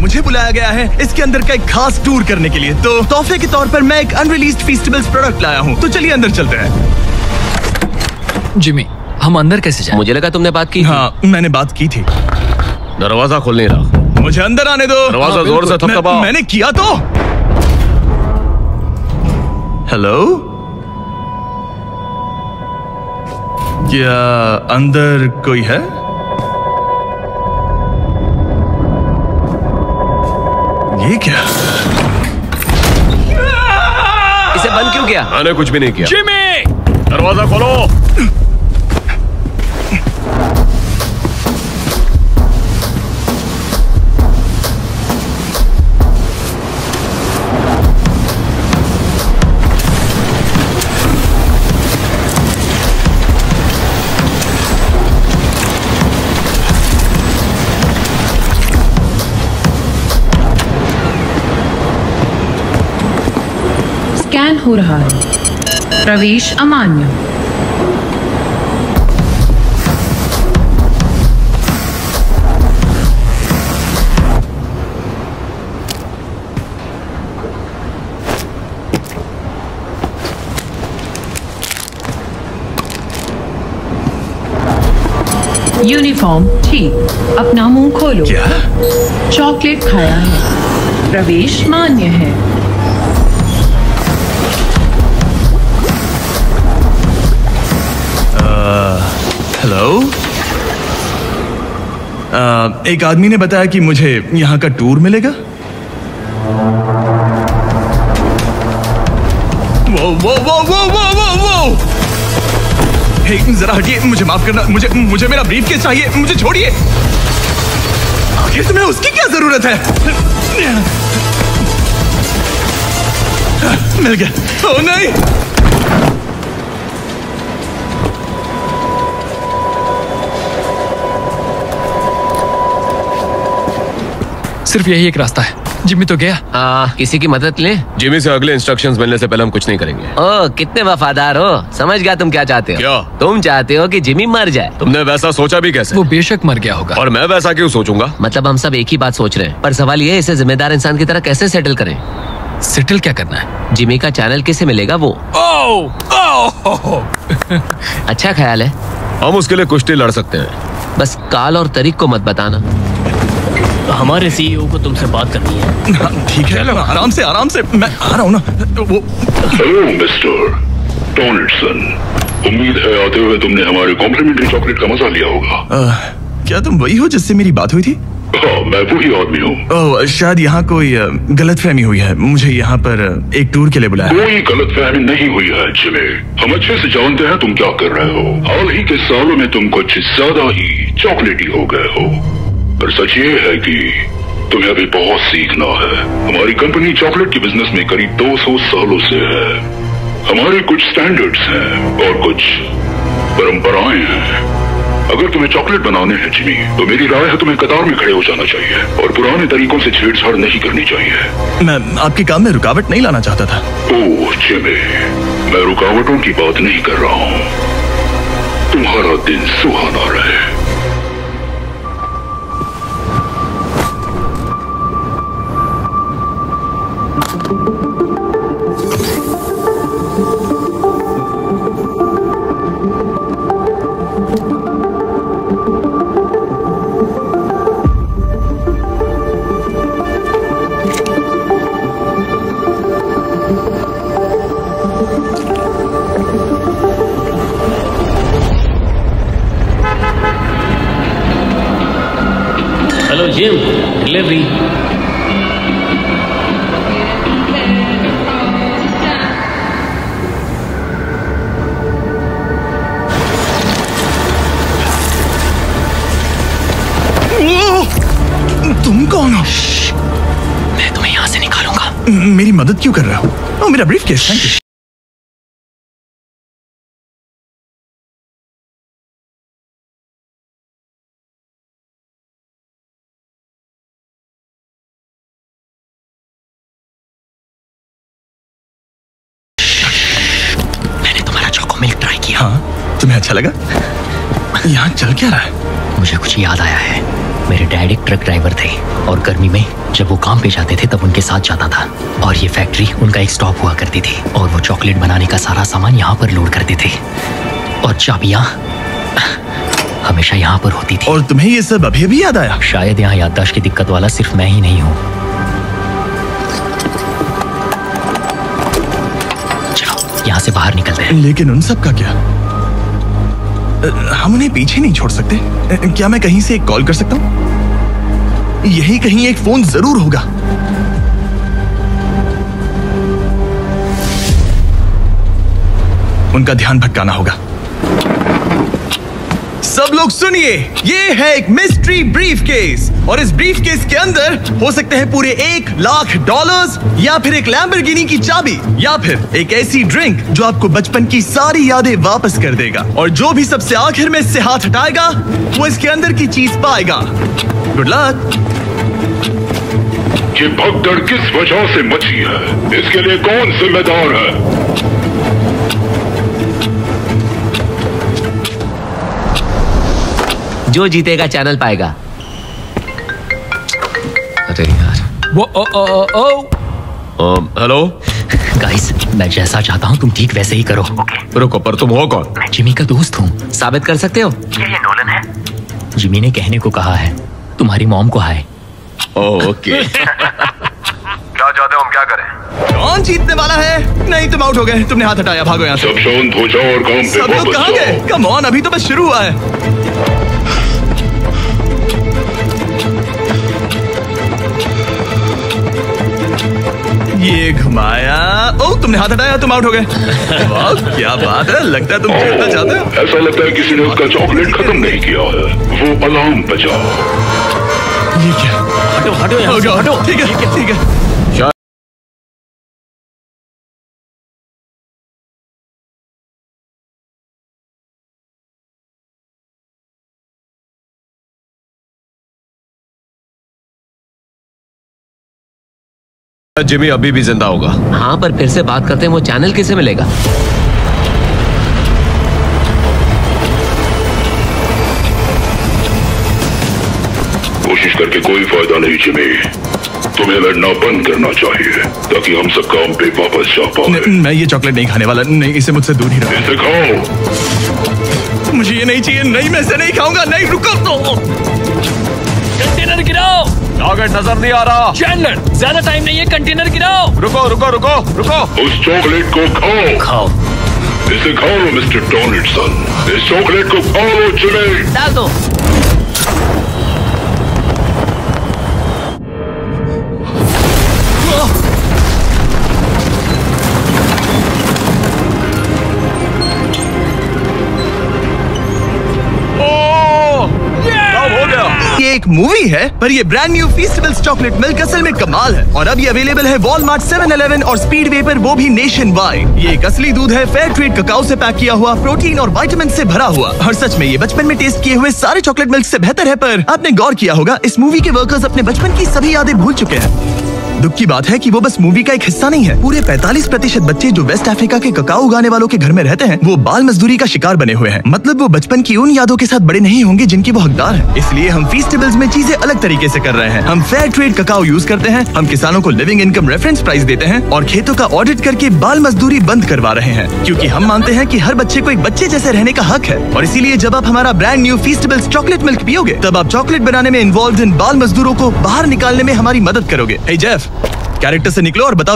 मुझे बुलाया गया है इसके अंदर का एक खास टूर करने के लिए, तो तोहफे के तौर पर मैं एक अनरिलीज्ड फेस्टिवल्स प्रोडक्ट लाया हूँ। तो चलिए अंदर चलते हैं। जिमी, हम अंदर कैसे जाएं? मुझे लगा तुमने बात की। हाँ, मैंने बात की थी। दरवाजा खोल नहीं रहा। मुझे अंदर आने दो। दरवाजा जोर से थपथपाओ। मैंने किया तो। हेलो, क्या अंदर कोई है? ये क्या? इसे बंद क्यों किया? मैंने कुछ भी नहीं किया। जिमी! दरवाजा खोलो। स्कैन हो रहा है। प्रवेश अमान्य। यूनिफॉर्म ठीक। अपना मुंह खोलो। क्या? चॉकलेट खाया है। प्रवेश मान्य है। हेलो, एक आदमी ने बताया कि मुझे यहाँ का टूर मिलेगा। वो वो वो वो वो वो वो हे, जरा हटिए, मुझे माफ करना। मुझे मेरा ब्रीफकेस चाहिए। मुझे छोड़िए। आखिर तुम्हें उसकी क्या जरूरत है? मिल गया। ओह नहीं। सिर्फ यही एक रास्ता है। जिमी तो गया। किसी की मदद ले। जिमी से अगले इंस्ट्रक्शंस मिलने से पहले हम कुछ नहीं करेंगे। ओह, कितने वफादार हो। समझ गया तुम क्या चाहते हो। क्या? तुम चाहते हो कि जिमी मर जाए। तुमने वैसा सोचा भी कैसे? वो बेशक मर गया होगा। और मैं वैसा क्यों सोचूंगा? मतलब हम सब एक ही बात सोच रहे हैं, पर सवाल ये है इसे जिम्मेदार इंसान की तरह कैसे सेटल करें। सेटल क्या करना है? जिमी का चैनल किसे मिलेगा वो? अच्छा ख्याल है। हम उसके लिए कुश्ती लड़ सकते हैं। बस काल और तारीख को मत बताना। हमारे सीईओ को तुमसे बात करनी है। ठीक है, आराम से मैं आ रहा हूँ ना। वो हेलो मिस्टर डोनाल्डसन, उम्मीद है आते हुए तुमने हमारे कॉम्प्लीमेंट्री चॉकलेट का मजा लिया होगा। क्या तुम वही हो जिससे मेरी बात हुई थी? हाँ, मैं वही आदमी हूँ। ओह, शायद यहाँ कोई गलतफहमी हुई है। मुझे यहाँ पर एक टूर के लिए बुलाया। कोई गलतफहमी नहीं हुई है जिमी। हम अच्छे से जानते हैं तुम क्या कर रहे हो। हाल ही के सालों में तुम कुछ ज्यादा ही चॉकलेटी हो गए हो। पर सच ये है कि तुम्हें अभी बहुत सीखना है। हमारी कंपनी चॉकलेट की बिजनेस में करीब 200 सालों से है। हमारे कुछ स्टैंडर्ड्स हैं और कुछ परंपराएं हैं। अगर तुम्हें चॉकलेट बनाने हैं जिमी, तो मेरी राय है तुम्हें कतार में खड़े हो जाना चाहिए और पुराने तरीकों से छेड़छाड़ नहीं करनी चाहिए। मैं आपके काम में रुकावट नहीं लाना चाहता था। ओह जिमी, मैं रुकावटों की बात नहीं कर रहा हूँ। तुम्हारा दिन सुहाना रहे। Hello gym, delivery. तुम कौन हो? मैं तुम्हें यहाँ से निकालूंगा। मेरी मदद क्यों कर रहे हो? ओह, मेरा ब्रीफकेस। Thank you. मैंने तुम्हारा चोको मिल्क ट्राई किया। हाँ, तुम्हें अच्छा लगा? यहाँ चल क्या रहा है? मुझे कुछ याद आया है। मेरे डैड एक ट्रक ड्राइवर थे और गर्मी में जब वो काम पे जाते थे तब उनके साथ जाता था। और ये फैक्ट्री उनका एक स्टॉप हुआ करती थी और वो चॉकलेट बनाने का सारा सामान यहाँ पर लोड करते थे और चाबियाँ हमेशा यहाँ पर होती थी। और तुम्हें ये सब अभी भी याद आया? शायद यहाँ याददाश्त की दिक्कत वाला सिर्फ मैं ही नहीं हूँ। चलो यहाँ से बाहर निकलते हैं। लेकिन उन सब का क्या? हम उन्हें पीछे नहीं छोड़ सकते। क्या मैं कहीं से एक कॉल कर सकता हूँ? यही कहीं एक फोन जरूर होगा। उनका ध्यान भटकाना होगा। सब लोग सुनिए, ये है एक मिस्ट्री ब्रीफकेस और इस ब्रीफकेस के अंदर हो सकते हैं पूरे $1,00,000 या फिर एक लैम्बोर्गिनी की चाबी या फिर एक ऐसी ड्रिंक जो आपको बचपन की सारी यादें वापस कर देगा। और जो भी सबसे आखिर में इससे हाथ हटाएगा वो इसके अंदर की चीज पाएगा। Good luck. ये भगदड़ किस वजह से मची है? इसके लिए कौन जिम्मेदार है? जो जीतेगा चैनल पाएगा। अरे यार हेलो गाइस, मैं जैसा चाहता हूँ तुम ठीक वैसे ही करो। रुको, पर तुम हो कौन? मैं जिमी का दोस्त हूँ। साबित कर सकते हो? ये नोलन है। जिमी ने कहने को कहा है तुम्हारी मॉम को हाय। ओके। क्या चाहते हो हम क्या करें? कौन जीतने वाला है? नहीं, तुम आउट हो गए। तुमने हाथ हटाया, भागो यहाँ से। सब शांत हो जाओ और काम पे सब लोग वापस कहाँ गए? जाओ। कम ऑन, अभी तो बस शुरू हुआ है। ये घुमाया। ओह, तुमने हाथ हटाया, तुम आउट हो गए। वाह, क्या बात है। लगता है तुम जीतना चाहते हो। ऐसा लगता है किसी ने उसका चॉकलेट खत्म नहीं किया है। वो अलार्म बजा। ये क्या? हटो हटो यहाँ से, हटो। ठीक है, ठीक है। जिमी अभी भी जिंदा होगा। हाँ, पर फिर से बात करते हैं, वो चैनल किसे मिलेगा? कोशिश करके कोई फायदा नहीं जिमी। तुम्हें लड़ना बंद करना चाहिए ताकि हम सब काम पे वापस जा पाए। मैं ये चॉकलेट नहीं खाने वाला। नहीं, इसे मुझसे दूर ही रखो। इसे खाओ। मुझे ये नहीं चाहिए। नहीं, मैं इसे नहीं खाऊंगा। नहीं, रुको तो। कंटेनर गिराओ। टारगेट नजर नहीं आ रहा। चैंडलर, ज्यादा टाइम नहीं है, कंटेनर गिराओ। रुको रुको रुको रुको। उस चॉकलेट को खाओ। खाओ। इसे खाओ लो मिस्टर डोनाल्डसन। इस चॉकलेट को खाओ लो जिमी। डाल दो। ये एक मूवी है, पर ये ब्रांड न्यू फीस्टेबल्स चॉकलेट मिल्क असल में कमाल है। और अब ये अवेलेबल है वॉलमार्ट, 7-Eleven और स्पीडवे पर, वो भी नेशन वाइड। ये एक असली दूध है, फेयर ट्रेड ककाओ से पैक किया हुआ, प्रोटीन और विटामिन से भरा हुआ। और सच में ये बचपन में टेस्ट किए हुए सारे चॉकलेट मिल्क से बेहतर है। पर आपने गौर किया होगा, इस मूवी के वर्कर्स अपने बचपन की सभी यादें भूल चुके हैं। दुख की बात है कि वो बस मूवी का एक हिस्सा नहीं है। पूरे 45% बच्चे जो वेस्ट अफ्रीका के ककाओ उगाने वालों के घर में रहते हैं, वो बाल मजदूरी का शिकार बने हुए हैं। मतलब वो बचपन की उन यादों के साथ बड़े नहीं होंगे जिनकी वो हकदार है। इसलिए हम फीस्टेबल्स में चीजें अलग तरीके से कर रहे हैं। हम फेयर ट्रेड ककाओ यूज करते हैं, हम किसानों को लिविंग इनकम रेफरेंस प्राइस देते हैं और खेतों का ऑडिट करके बाल मजदूरी बंद करवा रहे हैं। क्योंकि हम मानते हैं कि हर बच्चे को एक बच्चे जैसे रहने का हक है। और इसीलिए जब आप हमारा ब्रांड न्यू फीस्टेबल्स चॉकलेट मिल्क पियोगे, तब आप चॉकलेट बनाने में इन्वॉल्व इन बाल मजदूरों को बाहर निकालने में हमारी मदद करोगे। हे जेफ, कैरेक्टर से निकलो और बताओ